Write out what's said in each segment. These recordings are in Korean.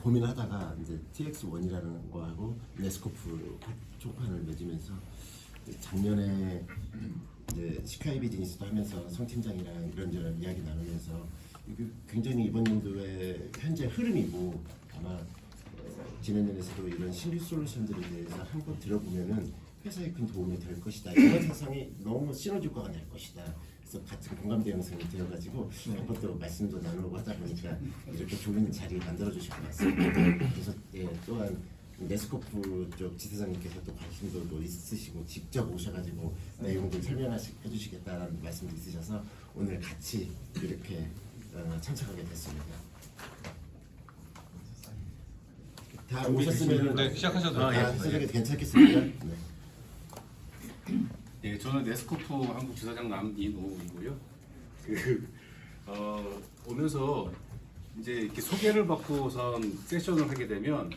고민하다가 이제 TX1이라는 거하고 네스코프 총판을 맺으면서 작년에 이제 시카이 비즈니스도 하면서 성 팀장이랑 이런저런 이야기 나누면서 이게 굉장히 이번 연도의 현재 흐름이고 아마 지난년에서도 이런 신규 솔루션들에 대해서 한번 들어보면은 회사에 큰 도움이 될 것이다. 이런 세상이 너무 시너지 효과가 날 것이다. 그래서 같은 공감대 형성이 되어가지고 한번 또 말씀도 나누고 하다 보니까 이렇게 좋은 자리 만들어 주실 것 같습니다. 그래서 또한 네스코프 쪽 지사장님께서 또 관심도 또 있으시고 직접 오셔가지고 내용들 설명해주시겠다라는 말씀도 있으셔서 오늘 같이 이렇게 참석하게 됐습니다. 다 오셨으면 네, 시작하셔도 다 해석이 괜찮겠습니까? 네. 예, 저는 네스코프 한국 지사장 남인호이고요. 오면서 이제 이렇게 소개를 받고선 세션을 하게 되면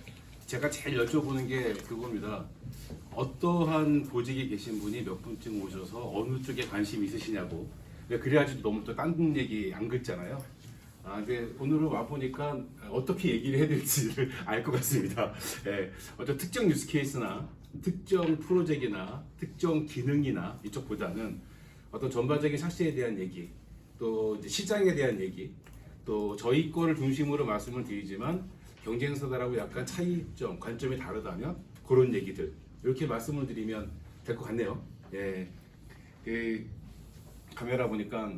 제가 제일 여쭤보는 게 그겁니다. 어떠한 보직에 계신 분이 몇 분쯤 오셔서 어느 쪽에 관심이 있으시냐고. 그래야지 너무 또 딴 얘기 안 긋잖아요. 근데 오늘은 와 보니까 어떻게 얘기를 해야 될지를 알 것 같습니다. 예, 어떤 특정 유스 케이스나 특정 프로젝트나 특정 기능이나 이쪽보다는 어떤 전반적인 샷시에 대한 얘기, 또 이제 시장에 대한 얘기, 또 저희 거를 중심으로 말씀을 드리지만 경쟁사들하고 약간 차이점, 관점이 다르다면 그런 얘기들 이렇게 말씀을 드리면 될 것 같네요. 예, 카메라 보니까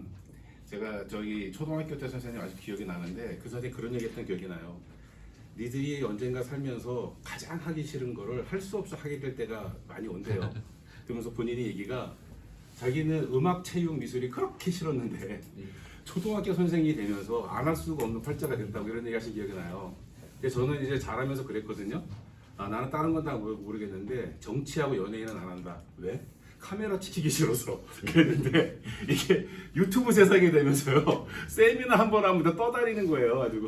제가 저기 초등학교 때 선생님 아직 기억이 나는데 그 선생님 그런 얘기 했던 기억이 나요. 니들이 언젠가 살면서 가장 하기 싫은 거를 할 수 없어 하게 될 때가 많이 온대요. 그러면서 본인이 얘기가 자기는 음악, 체육, 미술이 그렇게 싫었는데 초등학교 선생님이 되면서 안 할 수가 없는 팔자가 됐다고 이런 얘기 하신 기억이 나요. 그래서 저는 이제 자라면서 그랬거든요. 나는 다른 건 다 모르겠는데 정치하고 연예인은 안 한다. 왜? 카메라 찍히기 싫어서 그랬는데 이게 유튜브 세상이 되면서요 세미나 한 번 하면 다 떠다니는 거예요. 가지고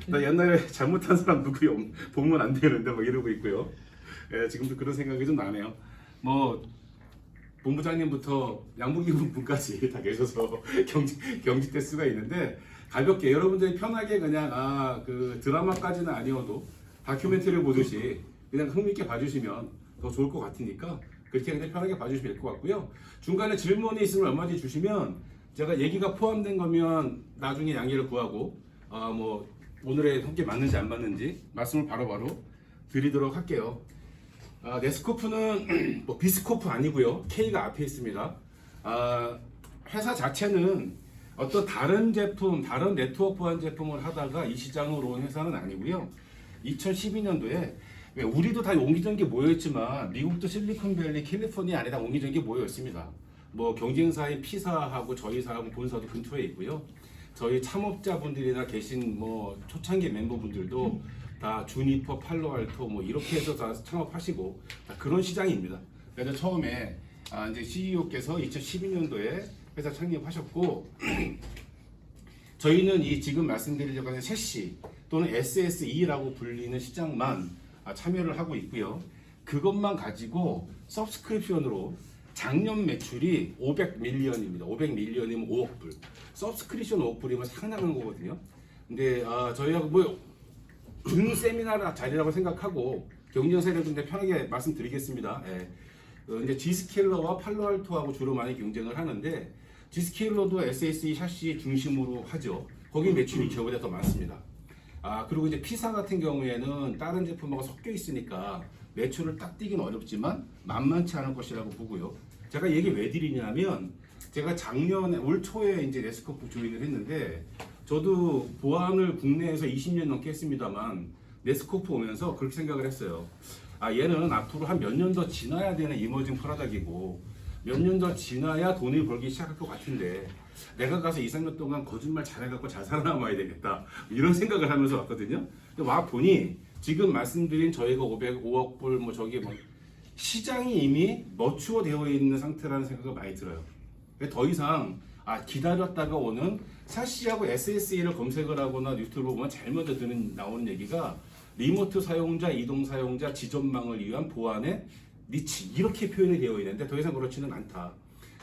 나 옛날에 잘못한 사람 누구 보면 안 되는데 막 이러고 있고요. 예, 지금도 그런 생각이 좀 나네요. 뭐 본부장님부터 양복 입은 분까지 다 계셔서 경직될 수가 있는데 가볍게 여러분들이 편하게 그냥 그 드라마까지는 아니어도 다큐멘터리 보듯이 그냥 흥미있게 봐주시면 더 좋을 것 같으니까 그렇게 그냥 편하게 봐주시면 될 것 같고요. 중간에 질문이 있으면 얼마든지 주시면 제가 얘기가 포함된 거면 나중에 양해를 구하고 뭐 오늘의 성격에 맞는지 안 맞는지 말씀을 바로바로 드리도록 할게요. 네스코프는 뭐 비스코프 아니고요. K가 앞에 있습니다. 회사 자체는 어떤 다른 제품, 다른 네트워크 보안 제품을 하다가 이 시장으로 온 회사는 아니고요. 2012년도에 우리도 다 옹기종기 모여있지만 미국도 실리콘밸리, 캘리포니아 안에 다 옹기종기 모여있습니다. 뭐 경쟁사인 P사하고 저희 사하고 본사도 근처에 있고요. 저희 참업자분들이나 계신 뭐 초창기 멤버분들도 다 주니퍼, 팔로알토 뭐 이렇게 해서 다 창업하시고 다 그런 시장입니다. 그래서 처음에 이제 CEO께서 2012년도에 회사 창립하셨고 저희는 이 지금 말씀드리려고 하는 셋시 또는 SSE라고 불리는 시장만 참여를 하고 있고요. 그것만 가지고 서브스크립션으로 작년 매출이 500밀리언입니다. 500밀리언이면 5억 불. 서브스크립션 5억 불이면 상당한 거거든요. 근데 저희하고 뭐 세미나 자리라고 생각하고 경쟁사를 좀 편하게 말씀드리겠습니다. 예. 이제 G스케일러와 팔로알토하고 주로 많이 경쟁을 하는데 G스케일러도 SSE 샷시 중심으로 하죠. 거기 매출이 저보다 더 많습니다. 그리고 이제 P사 같은 경우에는 다른 제품하고 섞여 있으니까 매출을 딱 띄기는 어렵지만 만만치 않을 것이라고 보고요. 제가 얘기 왜 드리냐면 제가 작년에 올 초에 이제 네스코프 조인을 했는데 저도 보안을 국내에서 20년 넘게 했습니다만 네스코프 오면서 그렇게 생각을 했어요. 얘는 앞으로 한 몇 년 더 지나야 되는 이머징 프로덕이고 몇 년 더 지나야 돈을 벌기 시작할 것 같은데 내가 가서 2, 3년 동안 거짓말 잘해갖고 잘 살아남아야 되겠다 이런 생각을 하면서 왔거든요. 근데 와 보니 지금 말씀드린 저희가 505억 불 뭐 저기 뭐 시장이 이미 머추어 되어 있는 상태라는 생각이 많이 들어요. 더 이상 기다렸다가 오는 샷시하고 SSE를 검색을 하거나 유튜브 보면 제일 먼저 나오는 얘기가 리모트 사용자, 이동 사용자, 지점망을 위한 보안의 니치 이렇게 표현이 되어 있는데 더 이상 그렇지는 않다.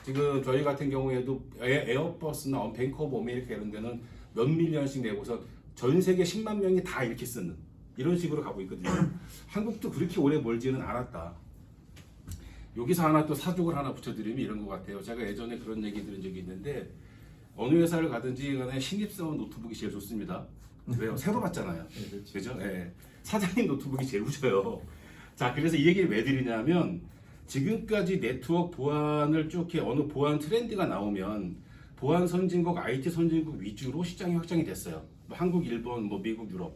지금 저희 같은 경우에도 에어버스나 뱅크 오브 어메리카 이런 데는 몇 밀리언씩 내고서 전 세계 10만 명이 다 이렇게 쓰는 이런 식으로 가고 있거든요. 한국도 그렇게 오래 멀지는 않았다. 여기서 하나 또 사족을 하나 붙여드리면 이런 것 같아요. 제가 예전에 그런 얘기 들은 적이 있는데 어느 회사를 가든지 간에 신입사원 노트북이 제일 좋습니다. 왜요? 새로 받잖아요. 그죠? 네. 사장님 노트북이 제일 좋아요. 자, 그래서 이 얘기를 왜 드리냐면 지금까지 네트워크 보안을 쭉 이렇게 어느 보안 트렌드가 나오면 보안 선진국, IT 선진국 위주로 시장이 확장이 됐어요. 뭐 한국, 일본, 뭐 미국, 유럽.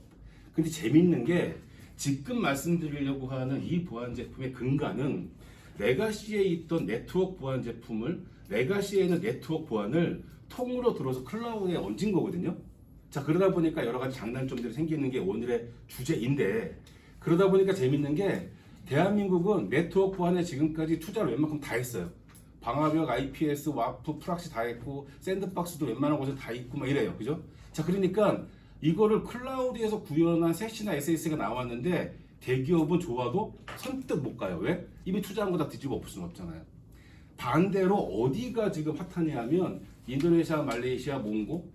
근데 재밌는 게 지금 말씀드리려고 하는 이 보안 제품의 근간은 레가시에 있던 네트워크 보안 제품을 레가시에 있는 네트워크 보안을 통으로 들어서 클라우드에 얹은 거거든요. 자, 그러다 보니까 여러 가지 장단점들이 생기는 게 오늘의 주제인데 그러다 보니까 재밌는 게 대한민국은 네트워크 보안에 지금까지 투자를 웬만큼 다 했어요. 방화벽, IPS, 와프, 프락시 다 했고 샌드박스도 웬만한 곳에 다 있고 막 이래요. 그죠? 자, 그러니까 이거를 클라우드에서 구현한 셋시나 SS가 나왔는데 대기업은 좋아도 선뜻 못 가요. 왜? 이미 투자한 거 다 뒤집어 엎을 수는 없잖아요. 반대로 어디가 지금 핫하냐 하면 인도네시아, 말레이시아, 몽고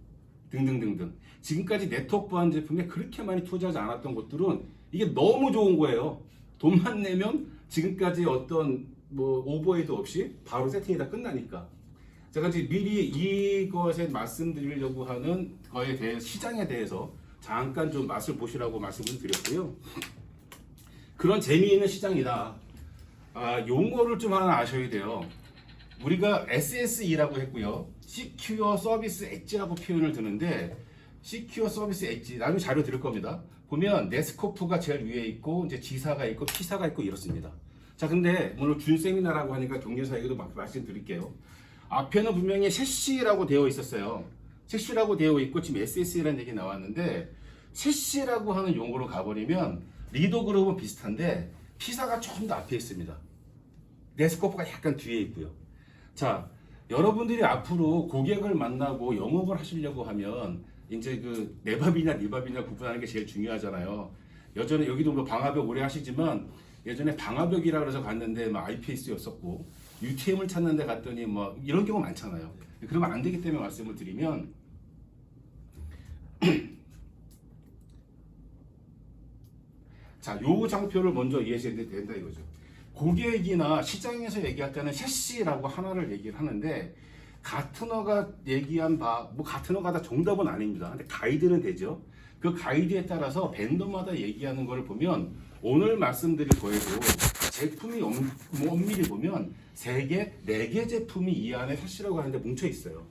등등등등 지금까지 네트워크 보안 제품에 그렇게 많이 투자하지 않았던 것들은 이게 너무 좋은 거예요. 돈만 내면 지금까지 어떤 뭐 오버헤드 없이 바로 세팅이 다 끝나니까. 제가 지금 미리 이것에 말씀드리려고 하는 거에 대해 시장에 대해서 잠깐 좀 맛을 보시라고 말씀을 드렸고요. 그런 재미있는 시장이다. 용어를 좀 하나 아셔야 돼요. 우리가 SSE라고 했고요. Secure Service Edge라고 표현을 드는데 Secure Service Edge 나중에 자료 드릴 겁니다. 보면 네스코프가 제일 위에 있고 이제 G사가 있고 P사가 있고 이렇습니다. 자, 근데 오늘 준 세미나라고 하니까 경제사 얘기도 말씀드릴게요. 앞에는 분명히 셋시라고 되어 있었어요. 셋시라고 되어 있고 지금 SSE라는 얘기 나왔는데 셋시라고 하는 용어로 가버리면 리더 그룹은 비슷한데 P사가 조금 더 앞에 있습니다. 네스코프가 약간 뒤에 있고요. 자, 여러분들이 앞으로 고객을 만나고 영업을 하시려고 하면 이제 그 내밥이냐 니밥이냐 구분하는 게 제일 중요하잖아요. 예전에 여기도 뭐 방화벽 오래 하시지만 예전에 방화벽이라 그래서 갔는데 막 IPS였었고 UTM을 찾는데 갔더니 뭐 이런 경우 많잖아요. 그러면 안 되기 때문에 말씀을 드리면 자, 요 장표를 먼저 이해하셔야 된다 이거죠. 고객이나 시장에서 얘기할 때는 셋시라고 하나를 얘기를 하는데 가트너가 얘기한 바, 뭐 가트너가 다 정답은 아닙니다. 근데 가이드는 되죠. 그 가이드에 따라서 벤더마다 얘기하는 걸 보면 오늘 말씀드릴 거에도 제품이 엄밀히 보면 3개, 4개 제품이 이 안에 셋시라고 하는데 뭉쳐 있어요.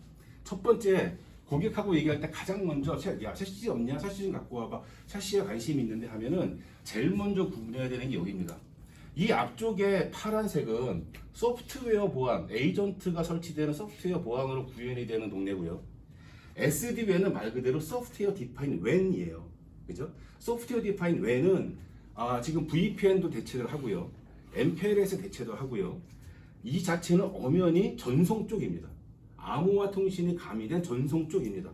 첫 번째 고객하고 얘기할 때 가장 먼저 야 셋시 없냐? 셋시 좀 갖고 와봐. 셋시에 관심이 있는데 하면은 제일 먼저 구분해야 되는 게 여기입니다. 이 앞쪽에 파란색은 소프트웨어 보안, 에이전트가 설치되는 소프트웨어 보안으로 구현이 되는 동네고요. SD-WAN은 말 그대로 소프트웨어 디파인 WAN이에요. 그죠? 소프트웨어 디파인 WAN은 지금 VPN도 대체를 하고요. MPLS 대체도 하고요. 이 자체는 엄연히 전송 쪽입니다. 암호화 통신이 가미된 전송 쪽입니다.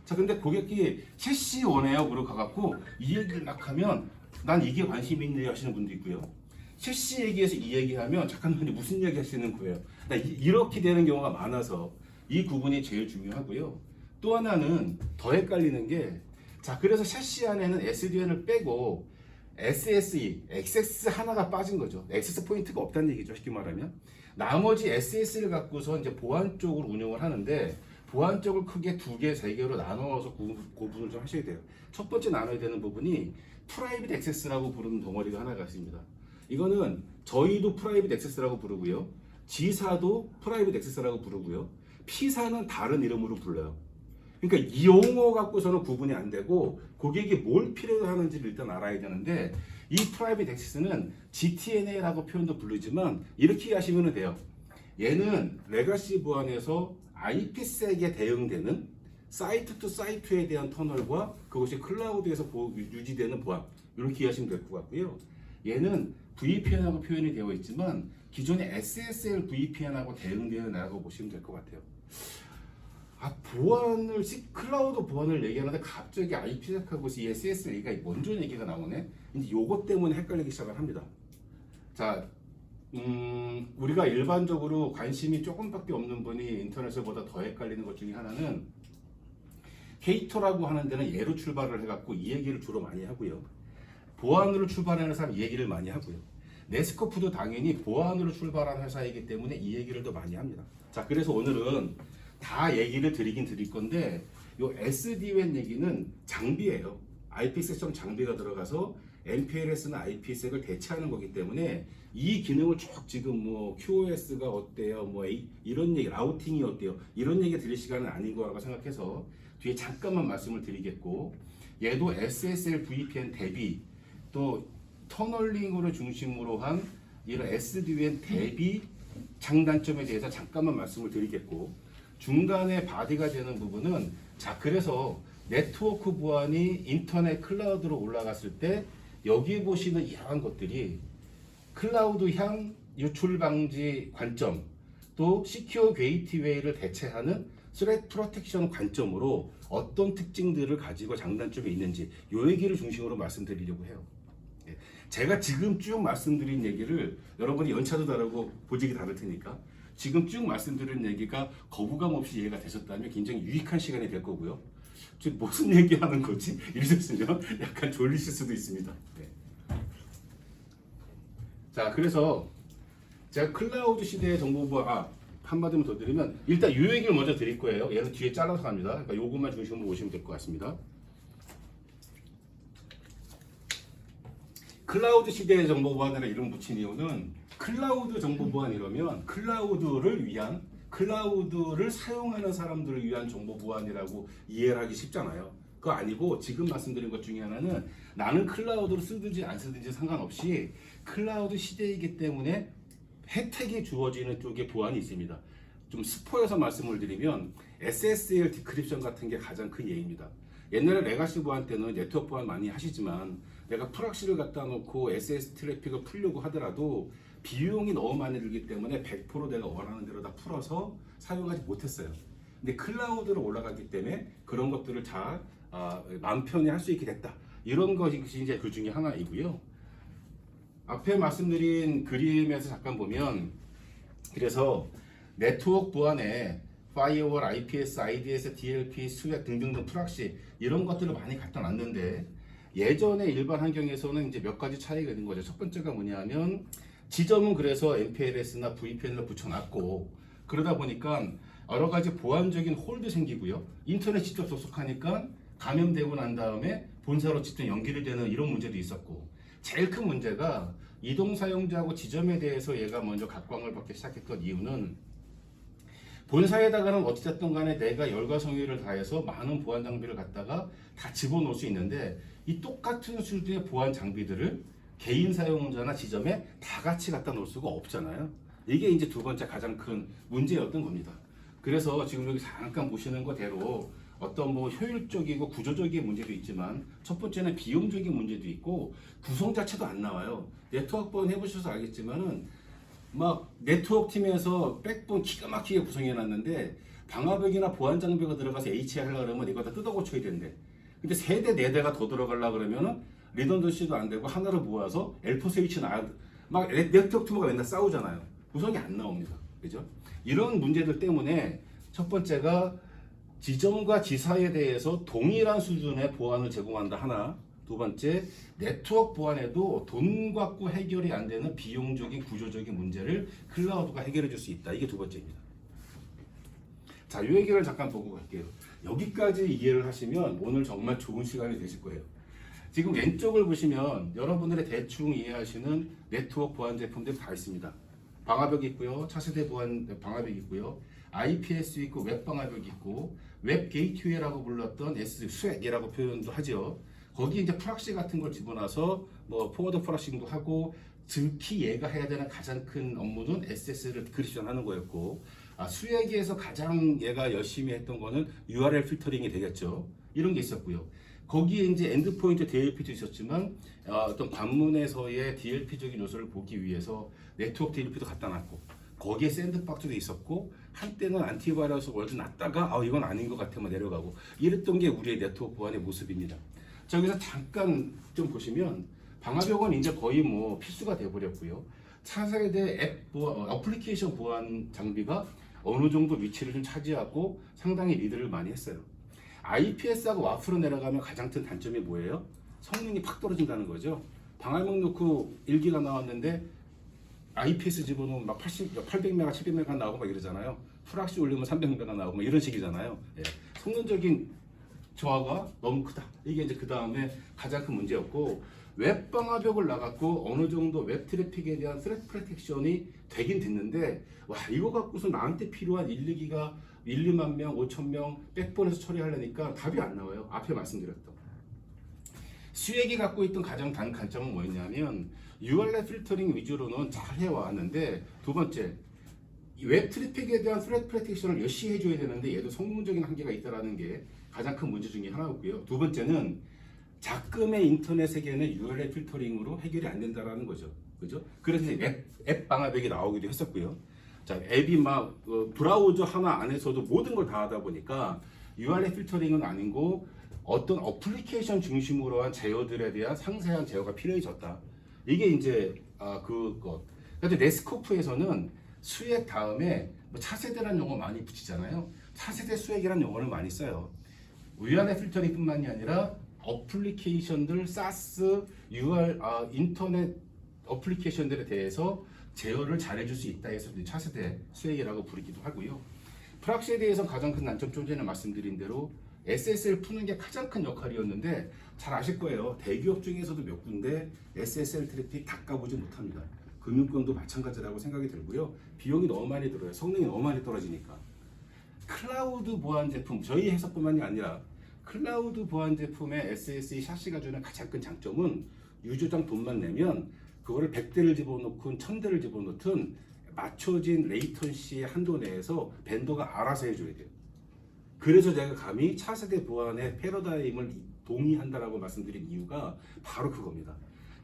자, 근데 고객이 셋시 원해요. 그러고 가갖고 이 얘기를 막 하면 난 이게 관심이 있네 하시는 분도 있고요. 셋시 얘기해서 이 얘기하면 잠깐만요 무슨 얘기 하시는 거예요. 이렇게 되는 경우가 많아서 이 구분이 제일 중요하고요. 또 하나는 더 헷갈리는 게 자, 그래서 셋시 안에는 SDN을 빼고 SSE, 액세스 하나가 빠진 거죠. 액세스 포인트가 없다는 얘기죠. 쉽게 말하면 나머지 SS를 갖고서 이제 보안 쪽을 운영을 하는데 보안 쪽을 크게 2개, 3개로 나눠서 구분을 좀 하셔야 돼요. 첫 번째 나눠야 되는 부분이 프라이빗 액세스라고 부르는 덩어리가 하나가 있습니다. 이거는 저희도 프라이빗 액세스라고 부르고요. G사도 프라이빗 액세스라고 부르고요. P사는 다른 이름으로 불러요. 그러니까 이 용어 갖고서는 구분이 안 되고 고객이 뭘 필요로 하는지를 일단 알아야 되는데 이 프라이빗 액세스는 GTNA라고 표현도 부르지만 이렇게 하시면 돼요. 얘는 레가시 보안에서 IP색에 대응되는 사이트 투 사이트에 대한 터널과 그것이 클라우드에서 유지되는 보안 이렇게 이해하시면 될 것 같고요. 얘는 VPN하고 표현이 되어 있지만 기존의 SSL VPN하고 대응되는 애라고 보시면 될 것 같아요. 보안을 클라우드 보안을 얘기하는데 갑자기 IP색하고 SSL 얘기가 먼저 얘기가 나오네. 이제 요것 때문에 헷갈리기 시작을 합니다. 자, 우리가 일반적으로 관심이 조금밖에 없는 분이 인터넷에보다 더 헷갈리는 것 중에 하나는 케이터라고 하는 데는 얘로 출발을 해갖고 이 얘기를 주로 많이 하고요. 보안으로 출발하는 사람 이 얘기를 많이 하고요. 네스코프도 당연히 보안으로 출발한 회사이기 때문에 이 얘기를 더 많이 합니다. 자, 그래서 오늘은 다 얘기를 드리긴 드릴 건데 요 SD-WAN 얘기는 장비예요. IPsec 장비가 들어가서 MPLS나 IPsec을 대체하는 거기 때문에 이 기능을 쭉 지금 뭐 QoS가 어때요, 뭐 이런 얘기, 라우팅이 어때요, 이런 얘기 드릴 시간은 아닌 거라고 생각해서 뒤에 잠깐만 말씀을 드리겠고, 얘도 SSL VPN 대비 또 터널링으로 중심으로 한 이런 SD-WAN 대비 장단점에 대해서 잠깐만 말씀을 드리겠고, 중간에 바디가 되는 부분은 자, 그래서 네트워크 보안이 인터넷 클라우드로 올라갔을 때 여기 보시는 이러한 것들이 클라우드향 유출 방지 관점, 또 시큐어 게이트웨이를 대체하는 스레트 프로텍션 관점으로 어떤 특징들을 가지고 장단점이 있는지 이 얘기를 중심으로 말씀드리려고 해요. 제가 지금 쭉 말씀드린 얘기를 여러분이 연차도 다르고 보직이 다를 테니까 지금 쭉 말씀드린 얘기가 거부감 없이 이해가 되셨다면 굉장히 유익한 시간이 될 거고요. 지금 무슨 얘기하는 거지? 이러셨으면 약간 졸리실 수도 있습니다. 네. 자, 그래서 제가 클라우드 시대의 정보보안, 한마디만 더 드리면 일단 이 얘기를 먼저 드릴 거예요. 얘는 뒤에 잘라서 갑니다. 그러니까 요것만 중심으로 보시면 될 것 같습니다. 클라우드 시대의 정보보안이라 이름 붙인 이유는 클라우드 정보보안 이러면 클라우드를 위한, 클라우드를 사용하는 사람들을 위한 정보보안이라고 이해를 하기 쉽잖아요. 그거 아니고 지금 말씀드린 것 중에 하나는 나는 클라우드를 쓰든지 안 쓰든지 상관없이 클라우드 시대이기 때문에 혜택이 주어지는 쪽에 보안이 있습니다. 좀 스포해서 말씀을 드리면 SSL 디크립션 같은 게 가장 큰 예입니다. 옛날에 레가시 보안 때는 네트워크 보안 많이 하시지만 내가 프락시를 갖다 놓고 SS 트래픽을 풀려고 하더라도 비용이 너무 많이 들기 때문에 100% 내가 원하는 대로 다 풀어서 사용하지 못했어요. 근데 클라우드로 올라갔기 때문에 그런 것들을 잘 마음 편히 할 수 있게 됐다. 이런 것이 이제 그 중에 하나이고요. 앞에 말씀드린 그림에서 잠깐 보면, 그래서 네트워크 보안에 파이어월, IPS, IDS, DLP, 스웩 등등등 프락시 이런 것들을 많이 갖다 놨는데 예전에 일반 환경에서는 이제 몇 가지 차이가 있는 거죠. 첫 번째가 뭐냐면 지점은 그래서 MPLS나 VPN을 붙여놨고 그러다 보니까 여러 가지 보안적인 홀도 생기고요. 인터넷 직접 접속하니까 감염되고 난 다음에 본사로 직접 연결이 되는 이런 문제도 있었고, 제일 큰 문제가 이동 사용자하고 지점에 대해서 얘가 먼저 각광을 받기 시작했던 이유는 본사에다가는 어찌됐든 간에 내가 열과 성의를 다해서 많은 보안 장비를 갖다가 다 집어넣을 수 있는데 이 똑같은 수준의 보안 장비들을 개인 사용자나 지점에 다 같이 갖다 놓을 수가 없잖아요. 이게 이제 두 번째 가장 큰 문제였던 겁니다. 그래서 지금 여기 잠깐 보시는 거대로 어떤 뭐 효율적이고 구조적인 문제도 있지만 첫 번째는 비용적인 문제도 있고 구성 자체도 안 나와요. 네트워크 보안 해보셔서 알겠지만은 막 네트워크 팀에서 백본 기가 막히게 구성해 놨는데 방화벽이나 보안 장비가 들어가서 HA 하려고 그러면 이거 다 뜯어 고쳐야 된대. 근데 세대 네 대가 더 들어가려고 그러면은 리던던시도 안 되고 하나를 모아서 L4스위치 막 네트워크 팀하고 맨날 싸우잖아요. 구성이 안 나옵니다. 그죠? 이런 문제들 때문에 첫 번째가 지점과 지사에 대해서 동일한 수준의 보안을 제공한다 하나, 두 번째 네트워크 보안에도 돈 갖고 해결이 안 되는 비용적인 구조적인 문제를 클라우드가 해결해 줄 수 있다. 이게 두 번째입니다. 자, 이 얘기를 잠깐 보고 갈게요. 여기까지 이해를 하시면 오늘 정말 좋은 시간이 되실 거예요. 지금 왼쪽을 보시면 여러분들의 대충 이해하시는 네트워크 보안 제품들이 다 있습니다. 방화벽 있고요, 차세대 보안 방화벽 있고요, IPS 있고 웹 방화벽 있고 웹 게이트웨이라고 불렀던 스웩이라고 표현도 하죠. 거기 이제 프락시 같은 걸 집어넣어서 뭐 포워드 프락싱도 하고, 특히 얘가 해야 되는 가장 큰 업무는 SS를 디크립션 하는 거였고, 스웩에서 가장 얘가 열심히 했던 거는 URL 필터링이 되겠죠. 이런 게 있었고요. 거기에 이제 엔드포인트 DLP도 있었지만 어떤 관문에서의 DLP적인 요소를 보기 위해서 네트워크 DLP도 갖다 놨고, 거기에 샌드박스도 있었고, 한때는 안티바이러스 월드 놨다가 이건 아닌 것 같으면 내려가고, 이랬던 게 우리의 네트워크 보안의 모습입니다. 저기서 잠깐 좀 보시면 방화벽은 이제 거의 뭐 필수가 돼버렸고요. 차세대 앱 보안, 어플리케이션 보안 장비가 어느 정도 위치를 좀 차지하고 상당히 리드를 많이 했어요. IPS하고 와프로 내려가면 가장 큰 단점이 뭐예요? 성능이 팍 떨어진다는 거죠. 방화목 넣고 1기가 나왔는데 IPS 집어넣으면 막 800메가, 700메가 나오고 막 이러잖아요. 풀악시 올리면 300메가 나오고 막 이런 식이잖아요. 예. 성능적인 저하가 너무 크다. 이게 이제 그 다음에 가장 큰 문제였고, 웹 방화벽을 나갔고 어느 정도 웹 트래픽에 대한 스레트 프로텍션이 되긴 됐는데, 와 이거 갖고서 나한테 필요한 1, 2만 명, 5천 명 백본에서 처리하려니까 답이 안 나와요. 앞에 말씀드렸던 수액이 갖고 있던 가장 단 관점은 뭐였냐면 URL 필터링 위주로는 잘 해왔는데, 두 번째 웹 트래픽에 대한 스레트 프로텍션을 열심히 해줘야 되는데 얘도 성능적인 한계가 있다라는 게 가장 큰 문제 중에 하나였고요. 두 번째는 작금의 인터넷 세계는 URL 필터링으로 해결이 안 된다라는 거죠. 그죠? 그래서 앱 방화벽이 나오기도 했었고요. 자, 앱이 막 브라우저 하나 안에서도 모든 걸 다 하다 보니까 URL 필터링은 아니고 어떤 어플리케이션 중심으로 한 제어들에 대한 상세한 제어가 필요해졌다. 이게 이제 그것. 그런데 네스코프에서는 수액 다음에 뭐 차세대라는 용어 많이 붙이잖아요. 차세대 수액이라는 용어를 많이 써요. URL 필터링뿐만이 아니라 어플리케이션들, 사스, 인터넷 어플리케이션들에 대해서 제어를 잘해줄 수 있다 해서 차세대 수액이라고 부르기도 하고요. 프락시에 대해서 가장 큰 단점, 좀 전에 말씀드린 대로 SSL 푸는 게 가장 큰 역할이었는데, 잘 아실 거예요. 대기업 중에서도 몇 군데 SSL 트래픽 닦아보지 못합니다. 금융권도 마찬가지라고 생각이 들고요. 비용이 너무 많이 들어요. 성능이 너무 많이 떨어지니까. 클라우드 보안 제품, 저희 회사뿐만이 아니라 클라우드 보안 제품의 SSE 샤시가 주는 가장 큰 장점은 유저당 돈만 내면 그거를 100대를 집어넣든 1000대를 집어넣든 맞춰진 레이턴시의 한도 내에서 벤더가 알아서 해줘야 돼요. 그래서 제가 감히 차세대 보안의 패러다임을 동의한다라고 말씀드린 이유가 바로 그겁니다.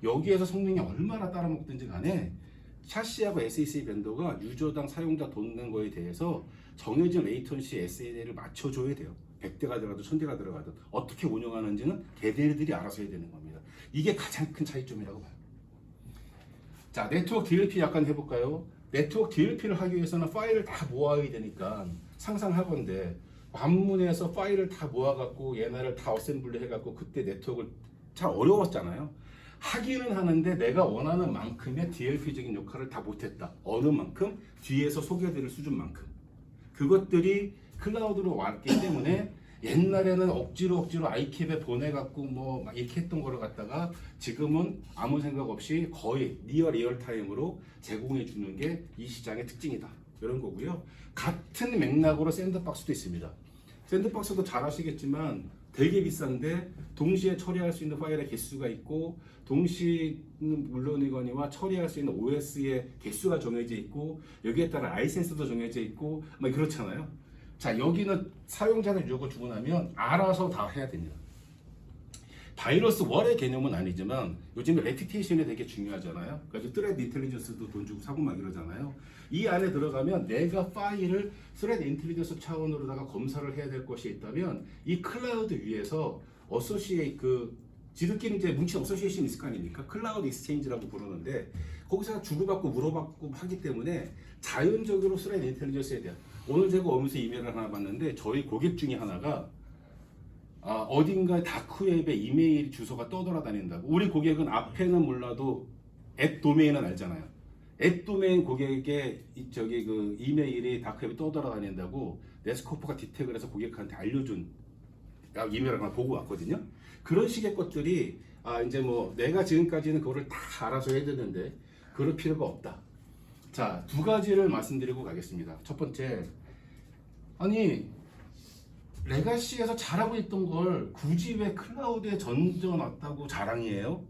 여기에서 성능이 얼마나 따라먹든지 간에 샤시하고 SSE 벤더가 유저당 사용자 돈 낸 거에 대해서 정해진 레이턴시 SLA를 맞춰줘야 돼요. 100대가 들어가도 1000대가 들어가도 어떻게 운영하는지는 걔네들이 알아서 해야 되는 겁니다. 이게 가장 큰 차이점이라고 봐요. 자, 네트워크 DLP 약간 해볼까요? 네트워크 DLP를 하기 위해서는 파일을 다 모아야 되니까 상상하건대 반문에서 파일을 다 모아갖고 얘네를 다 어셈블리 해갖고 그때 네트워크를 참 어려웠잖아요. 하기는 하는데 내가 원하는 만큼의 DLP적인 역할을 다 못했다. 어느 만큼? 뒤에서 소개해드릴 수준만큼. 그것들이 클라우드로 왔기 때문에 옛날에는 억지로 아이캡에 보내갖고 뭐 막 이렇게 했던 거를 갖다가 지금은 아무 생각 없이 거의 리얼타임으로 제공해 주는 게 이 시장의 특징이다. 이런 거고요. 같은 맥락으로 샌드박스도 있습니다. 샌드박스도 잘 아시겠지만 되게 비싼데 동시에 처리할 수 있는 파일의 개수가 있고 동시 물론이거니와 처리할 수 있는 OS의 개수가 정해져 있고 여기에 따라 라이센스도 정해져 있고 막 그렇잖아요. 자, 여기는 사용자는 요거 주고 나면 알아서 다 해야 됩니다. 바이러스 월의 개념은 아니지만 요즘에 레피테이션이 되게 중요하잖아요. 그래서 트레드 인텔리전스도 돈 주고 사고 막 이러잖아요. 이 안에 들어가면 내가 파일을 트레드 인텔리전스 차원으로다가 검사를 해야 될 것이 있다면 이 클라우드 위에서 지들끼리 이제 뭉친 어소시에이션이 있을 거 아닙니까? 클라우드 익스체인지라고 부르는데 거기서 주고받고 물어받고 하기 때문에 자연적으로 트레드 인텔리전스에 대한 오늘 제가 오면서 이메일을 하나 봤는데 저희 고객 중에 하나가 어딘가 다크웹에 이메일 주소가 떠돌아다닌다고. 우리 고객은 앞에는 몰라도 앱 도메인은 알잖아요. 앱 도메인 고객의 그 이메일이 다크웹에 떠돌아다닌다고 네스코프가 디텍을 해서 고객한테 알려준 이메일을 하나 보고 왔거든요. 그런 식의 것들이 이제 뭐 내가 지금까지는 그거를 다 알아서 해야 되는데 그럴 필요가 없다. 자, 두 가지를 말씀드리고 가겠습니다. 첫 번째, 레가시에서 잘하고 있던 걸 굳이 왜 클라우드에 던져놨다고 자랑이에요?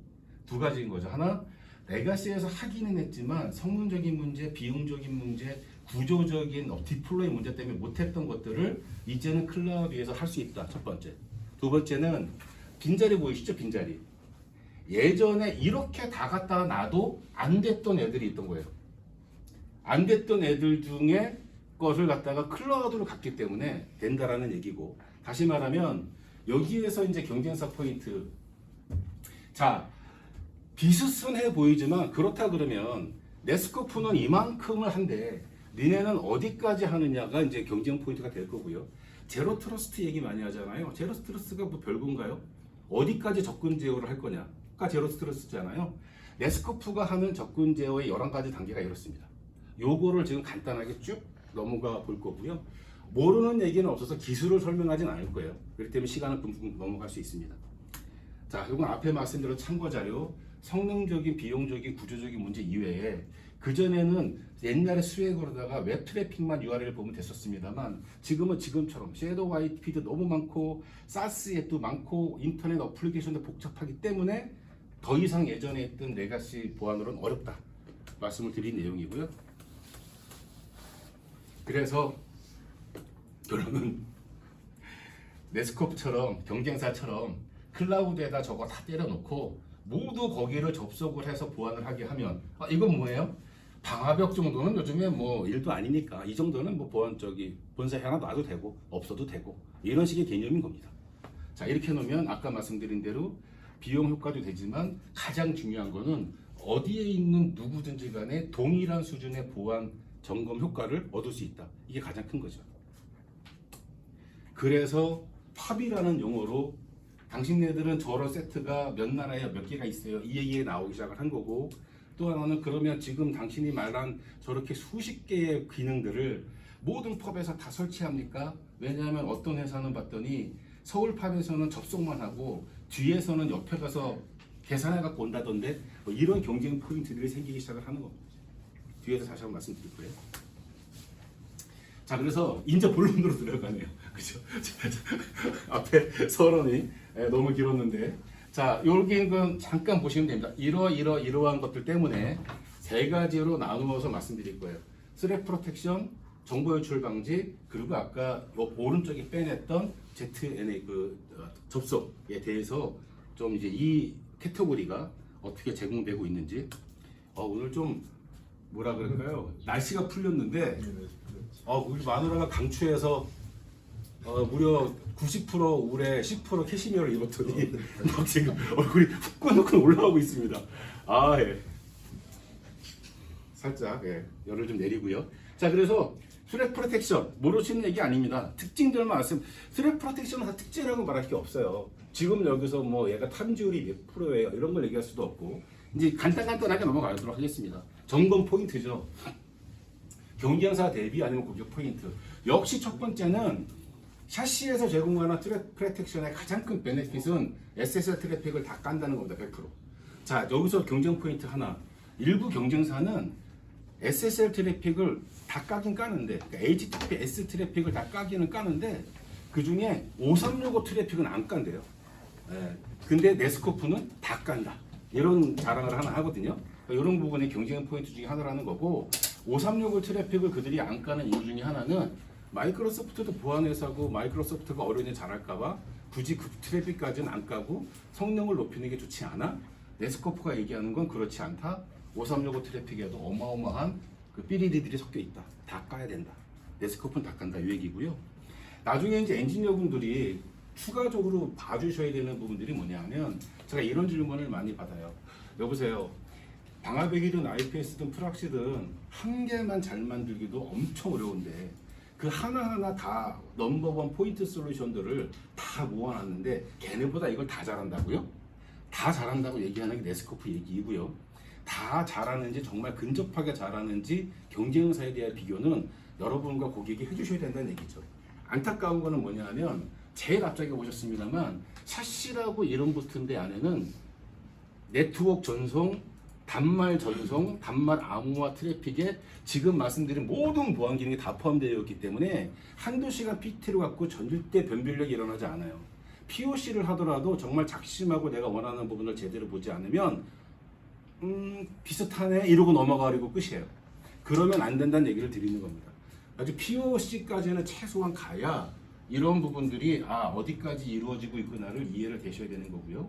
두 가지인 거죠. 하나, 레가시에서 하기는 했지만 성능적인 문제, 비용적인 문제, 구조적인 디플로이 문제 때문에 못했던 것들을 이제는 클라우드에서 할 수 있다. 첫 번째. 두 번째는 빈자리 보이시죠? 빈자리. 예전에 이렇게 다 갖다 놔도 안 됐던 애들이 있던 거예요. 안 됐던 애들 중에 것을 갖다가 클라우드로 갔기 때문에 된다라는 얘기고, 다시 말하면 여기에서 이제 경쟁사 포인트. 자, 비스슨해 보이지만 그렇다 그러면 네스코프는 이만큼을 한데 니네는 어디까지 하느냐가 이제 경쟁 포인트가 될 거고요. 제로 트러스트 얘기 많이 하잖아요. 제로 트러스트가 뭐 별건가요? 어디까지 접근 제어를 할 거냐가 제로 트러스트잖아요. 네스코프가 하는 접근 제어의 11가지 단계가 이렇습니다. 요거를 지금 간단하게 쭉 넘어가 볼 거고요. 모르는 얘기는 없어서 기술을 설명하진 않을 거예요. 그렇기 때문에 시간은 금방 넘어갈 수 있습니다. 자, 이건 앞에 말씀드린 참고 자료, 성능적인, 비용적인, 구조적인 문제 이외에 그전에는 옛날에 수액으로다가 웹 트래픽만 URL 보면 됐었습니다만 지금은 지금처럼 섀도우 IP도 너무 많고 사스 앱도 많고 인터넷 어플리케이션도 복잡하기 때문에 더 이상 예전에 했던 레가시 보안으로는 어렵다 말씀을 드린 내용이고요. 그래서 결론은 네스코프처럼 경쟁사처럼 클라우드에다 저거 다 때려놓고 모두 거기를 접속을 해서 보안을 하게 하면 이건 뭐예요? 방화벽 정도는 요즘에 뭐 일도 아니니까 이 정도는 뭐 보안적이 본사에 하나 놔도 되고 없어도 되고 이런 식의 개념인 겁니다. 자, 이렇게 놓으면 아까 말씀드린 대로 비용 효과도 되지만 가장 중요한 거는 어디에 있는 누구든지 간에 동일한 수준의 보안 점검 효과를 얻을 수 있다. 이게 가장 큰 거죠. 그래서 팝이라는 용어로 당신네들은 저런 세트가 몇 나라에 몇 개가 있어요. 이 얘기에 나오기 시작을 한 거고, 또 하나는 그러면 지금 당신이 말한 저렇게 수십 개의 기능들을 모든 펍에서 다 설치합니까? 왜냐하면 어떤 회사는 봤더니 서울 팝에서는 접속만 하고 뒤에서는 옆에 가서 계산해 갖고 온다던데 뭐 이런 경쟁 포인트들이 생기기 시작을 하는 겁니다. 뒤에서 다시 한번 말씀드릴 거예요. 자, 그래서 이제 본론으로 들어가네요. 그죠? 앞에 서론이 너무 길었는데, 자, 여기는 잠깐 보시면 됩니다. 이러한 것들 때문에 세 가지로 나누어서 말씀드릴 거예요. 스랩 프로텍션, 정보 유출 방지, 그리고 아까 오른쪽에 빼냈던 ZNA 접속에 대해서 좀 이제 이 캐터고리가 어떻게 제공되고 있는지. 오늘 좀 뭐라 그럴까요? 날씨가 풀렸는데, 우리 마누라가 강추해서 무려 90% 울에 10% 캐시미어를 입었더니 막 지금 얼굴이 후끈후끈 올라오고 있습니다. 예. 살짝 열을 좀 내리고요. 자, 그래서 스랩 프로텍션 모르시는 얘기 아닙니다. 특징들만 아시면 스랩 프로텍션은 다 특징이라고 말할 게 없어요. 지금 여기서 뭐 얘가 탐지율이 몇 프로예요 이런 걸 얘기할 수도 없고, 이제 간단하게 넘어가도록 하겠습니다. 점검 포인트죠. 경쟁사 대비 아니면 고객 포인트. 역시 첫 번째는 샤시에서 제공하는 트랩 프로텍션의 가장 큰 베네핏은 SSL 트래픽을 다 깐다는 겁니다. 100%. 자, 여기서 경쟁 포인트 하나. 일부 경쟁사는 SSL 트래픽을 다 까긴 까는데, 그러니까 HTTPS 트래픽을 다 까기는 까는데 그 중에 5365 트래픽은 안 깐대요. 근데 네스코프는 다 깐다. 이런 자랑을 하나 하거든요. 그러니까 이런 부분이 경쟁 포인트 중에 하나라는 거고, 5365 트래픽을 그들이 안 까는 이유 중에 하나는 마이크로소프트도 보안회사고 마이크로소프트가 어려운지 잘할까봐 굳이 그 트래픽까지는 안 까고 성능을 높이는 게 좋지 않아? 네스코프가 얘기하는 건 그렇지 않다. 5365 트래픽에도 어마어마한 그 삐리리들이 섞여 있다. 다 까야 된다. 네스코프는 다 깐다. 이 얘기고요. 나중에 이제 엔지니어분들이 추가적으로 봐주셔야 되는 부분들이 뭐냐면, 제가 이런 질문을 많이 받아요. 여보세요. 방화벽이든 IPS든 프락시든 한 개만 잘 만들기도 엄청 어려운데 그 하나하나 다 넘버원 포인트 솔루션들을 다 모아놨는데 걔네보다 이걸 다 잘한다고요? 다 잘한다고 얘기하는 게 네스코프 얘기이고요. 다 잘하는지, 정말 근접하게 잘하는지 경쟁사에 대한 비교는 여러분과 고객이 해주셔야 된다는 얘기죠. 안타까운 거는 뭐냐 하면, 제일 앞쪽에 보셨습니다만 샤시라고 이름 붙은 데 안에는 네트워크 전송, 단말 전송, 단말 암호화 트래픽에 지금 말씀드린 모든 보안 기능이 다 포함되어 있기 때문에 한두 시간 PT를 갖고 절대 변별력이 일어나지 않아요. POC를 하더라도 정말 작심하고 내가 원하는 부분을 제대로 보지 않으면 비슷하네 이러고 넘어가려고 끝이에요. 그러면 안 된다는 얘기를 드리는 겁니다. 아주 POC까지는 최소한 가야 이런 부분들이 어디까지 이루어지고 있구나를 이해를 되셔야 되는 거고요.